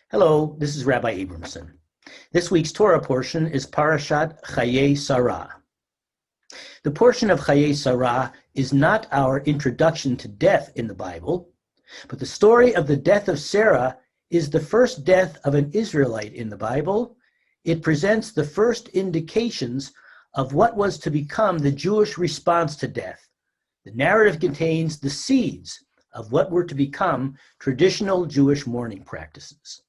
Hello, this is Rabbi Abramson. This week's Torah portion is Parashat Chayei Sarah. The portion of Chayei Sarah is not our introduction to death in the Bible, but the story of the death of Sarah is the first death of an Israelite in the Bible. It presents the first indications of what was to become the Jewish response to death. The narrative contains the seeds of what were to become traditional Jewish mourning practices.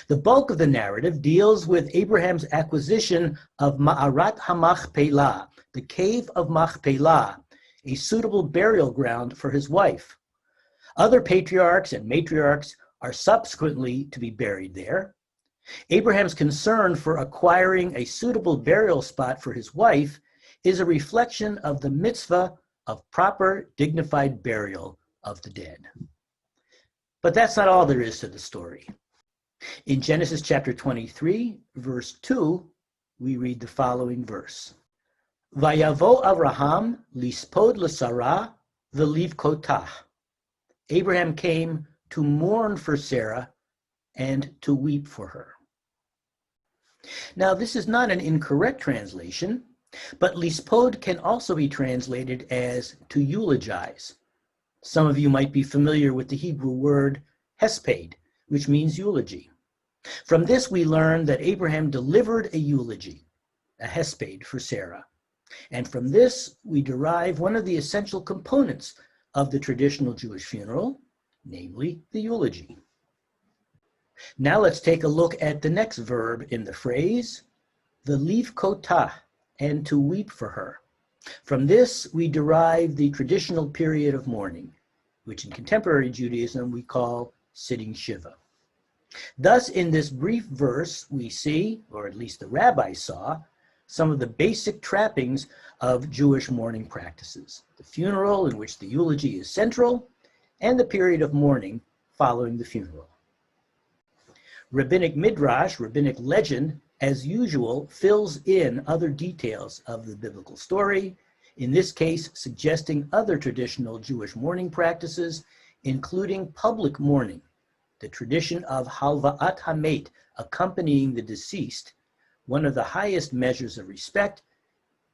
The bulk of the narrative deals with Abraham's acquisition of Ma'arat HaMachpelah, the cave of Machpelah, a suitable burial ground for his wife. Other patriarchs and matriarchs are subsequently to be buried there. Abraham's concern for acquiring a suitable burial spot for his wife is a reflection of the mitzvah of proper, dignified burial of the dead. But that's not all there is to the story. In Genesis chapter 23, verse 2, we read the following verse. Vayavo Avraham lispod l'Sarah v'livkotah. Abraham came to mourn for Sarah and to weep for her. Now, this is not an incorrect translation, but lispod can also be translated as to eulogize. Some of you might be familiar with the Hebrew word hesped, which means eulogy. From this, we learn that Abraham delivered a eulogy, a hesped for Sarah. And from this, we derive one of the essential components of the traditional Jewish funeral, namely the eulogy. Now let's take a look at the next verb in the phrase, v'livkotah, and to weep for her. From this, we derive the traditional period of mourning, which in contemporary Judaism we call sitting Shiva. Thus, in this brief verse, we see, or at least the rabbi saw, some of the basic trappings of Jewish mourning practices. The funeral, in which the eulogy is central, and the period of mourning following the funeral. Rabbinic midrash, rabbinic legend, as usual, fills in other details of the biblical story, in this case suggesting other traditional Jewish mourning practices, including public mourning, the tradition of halva'at hamet, accompanying the deceased, one of the highest measures of respect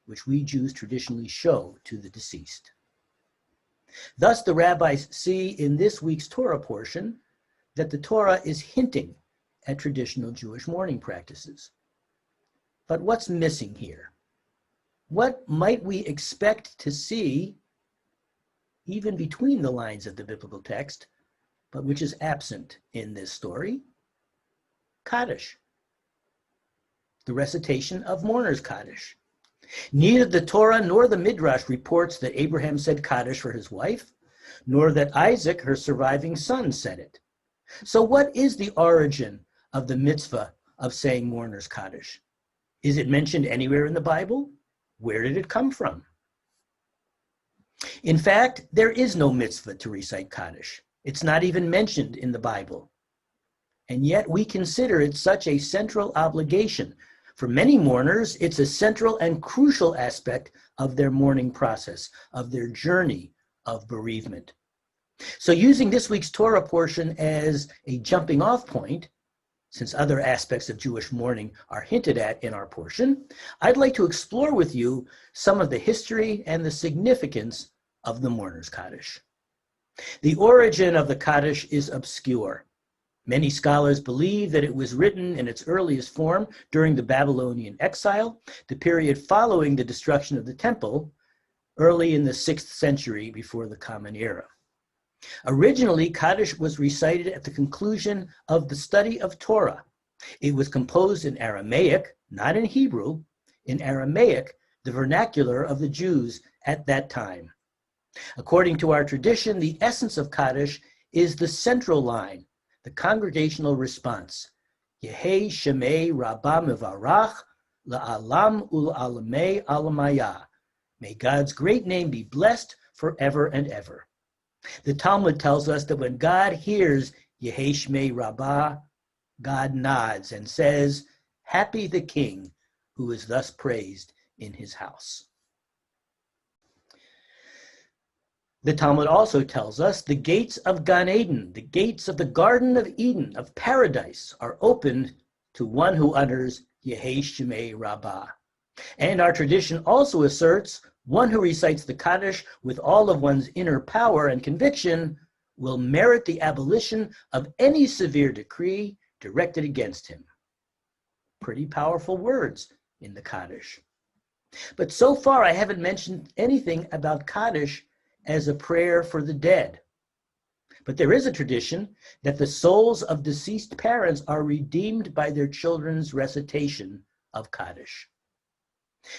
which we Jews traditionally show to the deceased. Thus, the rabbis see in this week's Torah portion that the Torah is hinting at traditional Jewish mourning practices. But what's missing here? What might we expect to see even between the lines of the biblical text, but which is absent in this story? Kaddish, the recitation of mourner's Kaddish. Neither the Torah nor the Midrash reports that Abraham said Kaddish for his wife, nor that Isaac, her surviving son, said it. So what is the origin of the mitzvah of saying mourner's Kaddish? Is it mentioned anywhere in the Bible? Where did it come from? In fact, there is no mitzvah to recite Kaddish. It's not even mentioned in the Bible. And yet we consider it such a central obligation. For many mourners, it's a central and crucial aspect of their mourning process, of their journey of bereavement. So using this week's Torah portion as a jumping off point, since other aspects of Jewish mourning are hinted at in our portion, I'd like to explore with you some of the history and the significance of the mourner's Kaddish. The origin of the Kaddish is obscure. Many scholars believe that it was written in its earliest form during the Babylonian exile, the period following the destruction of the temple, early in the 6th century before the Common Era. Originally, Kaddish was recited at the conclusion of the study of Torah. It was composed in Aramaic, not in Hebrew, in Aramaic, the vernacular of the Jews at that time. According to our tradition, the essence of Kaddish is the central line, the congregational response. Yehei Shemei Rabbah Mevarach La'alam Ul'alamei Alamaya. May God's great name be blessed forever and ever. The Talmud tells us that when God hears Yehei Shmei Rabbah, God nods and says, "Happy the king who is thus praised in his house." The Talmud also tells us the gates of Gan Eden, the gates of the Garden of Eden, of paradise, are opened to one who utters Yehei Shemei Rabbah. And our tradition also asserts one who recites the Kaddish with all of one's inner power and conviction will merit the abolition of any severe decree directed against him. Pretty powerful words in the Kaddish. But so far I haven't mentioned anything about Kaddish as a prayer for the dead. But there is a tradition that the souls of deceased parents are redeemed by their children's recitation of Kaddish.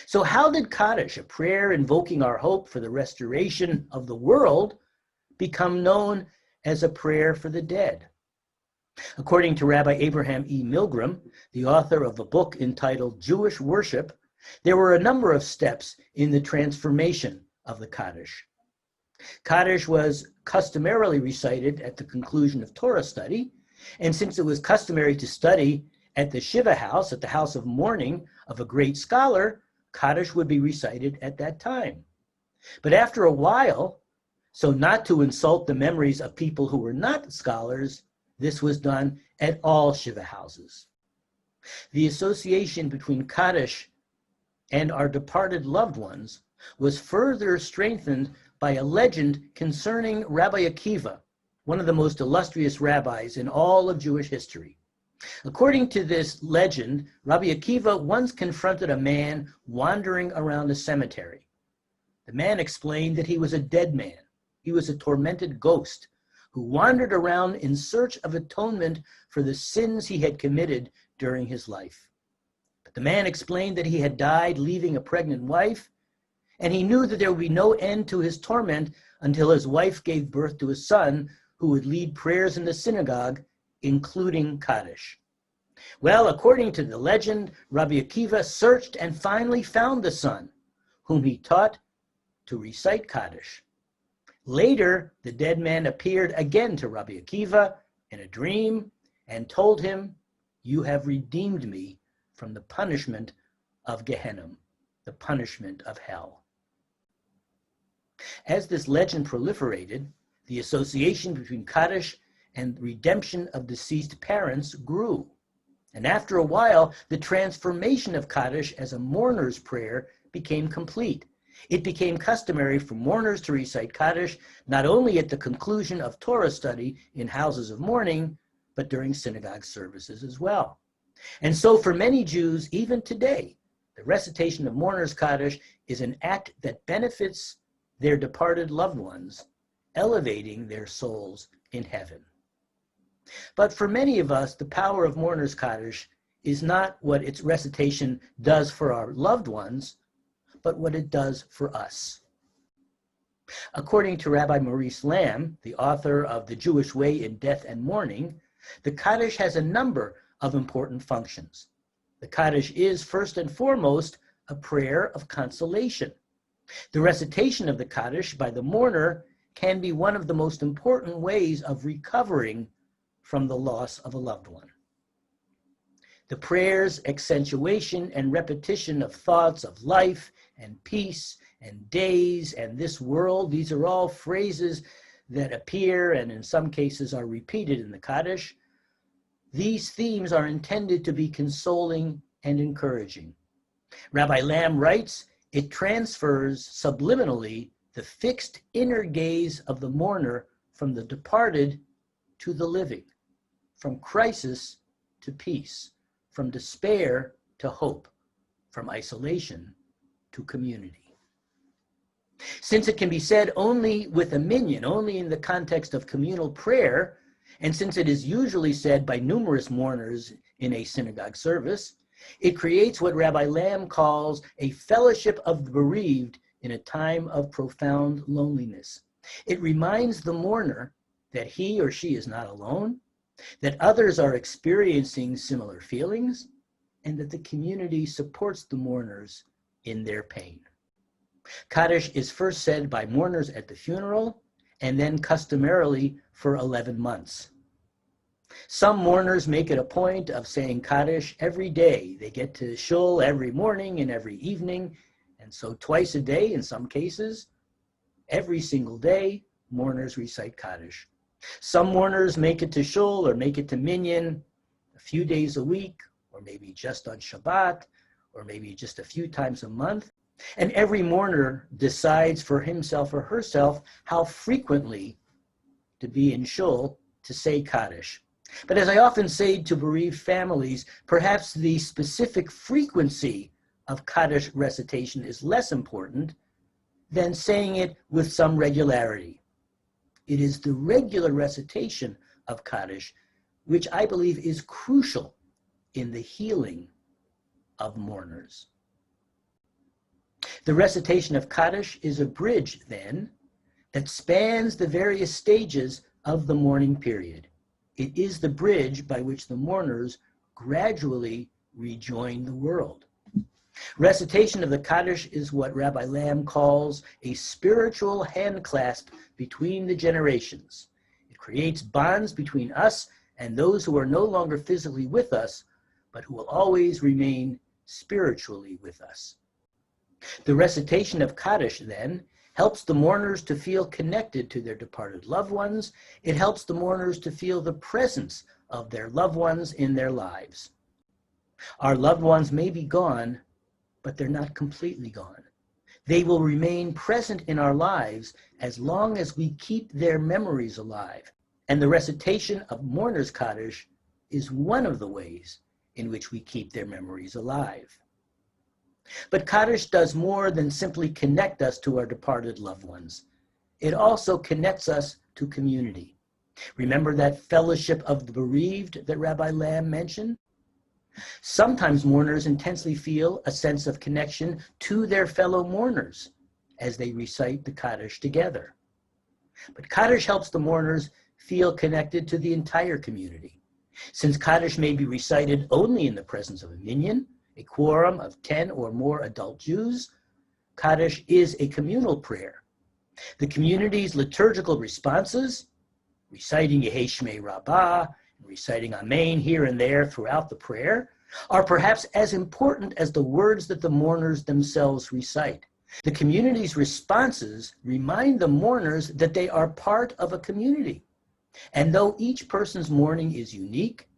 So how did Kaddish, a prayer invoking our hope for the restoration of the world, become known as a prayer for the dead? According to Rabbi Abraham E. Milgram, the author of a book entitled Jewish Worship, there were a number of steps in the transformation of the Kaddish. Kaddish was customarily recited at the conclusion of Torah study, and since it was customary to study at the Shiva house, at the house of mourning of a great scholar, Kaddish would be recited at that time. But after a while, so not to insult the memories of people who were not scholars, this was done at all Shiva houses. The association between Kaddish and our departed loved ones was further strengthened by a legend concerning Rabbi Akiva, one of the most illustrious rabbis in all of Jewish history. According to this legend, Rabbi Akiva once confronted a man wandering around a cemetery. The man explained that he was a dead man. He was a tormented ghost who wandered around in search of atonement for the sins he had committed during his life. But the man explained that he had died leaving a pregnant wife, and he knew that there would be no end to his torment until his wife gave birth to a son who would lead prayers in the synagogue, including Kaddish. Well, according to the legend, Rabbi Akiva searched and finally found the son, whom he taught to recite Kaddish. Later, the dead man appeared again to Rabbi Akiva in a dream and told him, "You have redeemed me from the punishment of Gehenna, the punishment of hell." As this legend proliferated, the association between Kaddish and redemption of deceased parents grew. And after a while, the transformation of Kaddish as a mourner's prayer became complete. It became customary for mourners to recite Kaddish not only at the conclusion of Torah study in houses of mourning, but during synagogue services as well. And so for many Jews, even today, the recitation of mourners' Kaddish is an act that benefits their departed loved ones, elevating their souls in heaven. But for many of us, the power of mourners' Kaddish is not what its recitation does for our loved ones, but what it does for us. According to Rabbi Maurice Lamb, the author of The Jewish Way in Death and Mourning, the Kaddish has a number of important functions. The Kaddish is, first and foremost, a prayer of consolation. The recitation of the Kaddish by the mourner can be one of the most important ways of recovering from the loss of a loved one. The prayer's accentuation and repetition of thoughts of life and peace and days and this world, these are all phrases that appear and in some cases are repeated in the Kaddish. These themes are intended to be consoling and encouraging. Rabbi Lamb writes, it transfers subliminally the fixed inner gaze of the mourner from the departed to the living, from crisis to peace, from despair to hope, from isolation to community. Since it can be said only with a minyan, only in the context of communal prayer, and since it is usually said by numerous mourners in a synagogue service, it creates what Rabbi Lamb calls a fellowship of the bereaved in a time of profound loneliness. It reminds the mourner that he or she is not alone, that others are experiencing similar feelings, and that the community supports the mourners in their pain. Kaddish is first said by mourners at the funeral, and then customarily for 11 months. Some mourners make it a point of saying Kaddish every day. They get to shul every morning and every evening, and so twice a day in some cases. Every single day, mourners recite Kaddish. Some mourners make it to shul or make it to minyan a few days a week, or maybe just on Shabbat, or maybe just a few times a month. And every mourner decides for himself or herself how frequently to be in shul to say Kaddish. But as I often say to bereaved families, perhaps the specific frequency of Kaddish recitation is less important than saying it with some regularity. It is the regular recitation of Kaddish which I believe is crucial in the healing of mourners. The recitation of Kaddish is a bridge, then, that spans the various stages of the mourning period. It is the bridge by which the mourners gradually rejoin the world. Recitation of the Kaddish is what Rabbi Lamb calls a spiritual handclasp between the generations. It creates bonds between us and those who are no longer physically with us, but who will always remain spiritually with us. The recitation of Kaddish, then, helps the mourners to feel connected to their departed loved ones. It helps the mourners to feel the presence of their loved ones in their lives. Our loved ones may be gone, but they're not completely gone. They will remain present in our lives as long as we keep their memories alive. And the recitation of mourners' Kaddish is one of the ways in which we keep their memories alive. But Kaddish does more than simply connect us to our departed loved ones. It also connects us to community. Remember that fellowship of the bereaved that Rabbi Lamb mentioned? Sometimes mourners intensely feel a sense of connection to their fellow mourners as they recite the Kaddish together. But Kaddish helps the mourners feel connected to the entire community. Since Kaddish may be recited only in the presence of a minyan, a quorum of 10 or more adult Jews, Kaddish is a communal prayer. The community's liturgical responses, reciting Yehei Shmei Rabbah, and reciting Amen here and there throughout the prayer, are perhaps as important as the words that the mourners themselves recite. The community's responses remind the mourners that they are part of a community. And though each person's mourning is unique,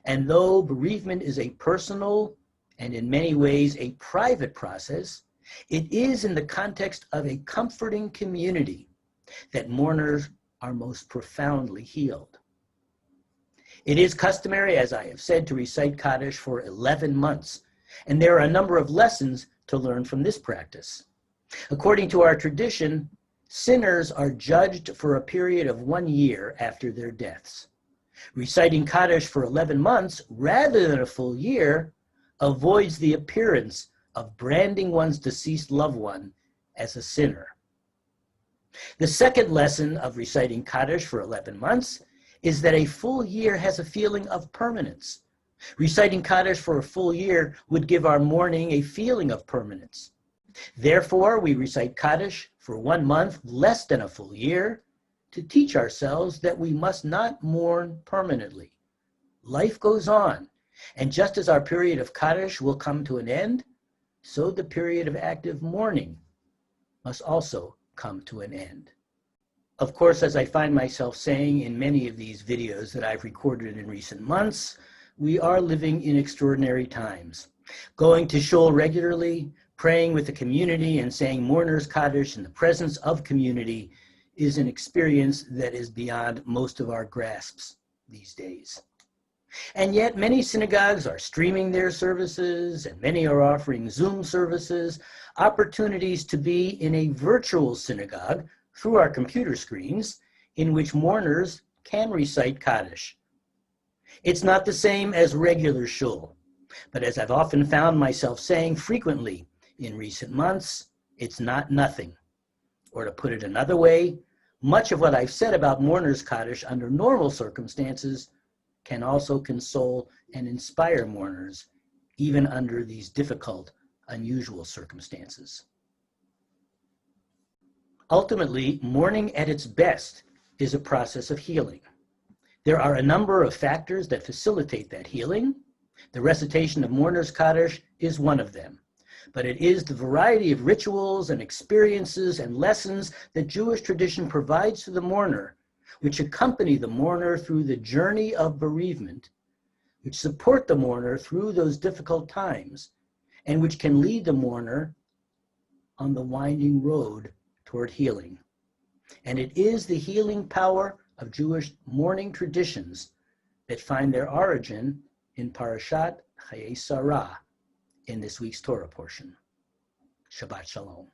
and though bereavement is a personal and in many ways a private process, it is in the context of a comforting community that mourners are most profoundly healed. It is customary, as I have said, to recite Kaddish for 11 months, and there are a number of lessons to learn from this practice. According to our tradition, sinners are judged for a period of 1 year after their deaths. Reciting Kaddish for 11 months rather than a full year avoids the appearance of branding one's deceased loved one as a sinner. The second lesson of reciting Kaddish for 11 months is that a full year has a feeling of permanence. Reciting Kaddish for a full year would give our mourning a feeling of permanence. Therefore, we recite Kaddish for 1 month, less than a full year, to teach ourselves that we must not mourn permanently. Life goes on, and just as our period of Kaddish will come to an end, so the period of active mourning must also come to an end. Of course, as I find myself saying in many of these videos that I've recorded in recent months, we are living in extraordinary times. Going to shul regularly, praying with the community, and saying mourners Kaddish in the presence of community is an experience that is beyond most of our grasps these days. And yet many synagogues are streaming their services, and many are offering Zoom services, opportunities to be in a virtual synagogue through our computer screens in which mourners can recite Kaddish. It's not the same as regular shul, but as I've often found myself saying frequently in recent months, it's not nothing. Or to put it another way, much of what I've said about mourners Kaddish under normal circumstances can also console and inspire mourners, even under these difficult, unusual circumstances. Ultimately, mourning at its best is a process of healing. There are a number of factors that facilitate that healing. The recitation of mourners Kaddish is one of them. but it is the variety of rituals and experiences and lessons that Jewish tradition provides to the mourner, which accompany the mourner through the journey of bereavement, which support the mourner through those difficult times, and which can lead the mourner on the winding road toward healing. And it is the healing power of Jewish mourning traditions that find their origin in Parashat Chayei Sarah in this week's Torah portion. Shabbat Shalom.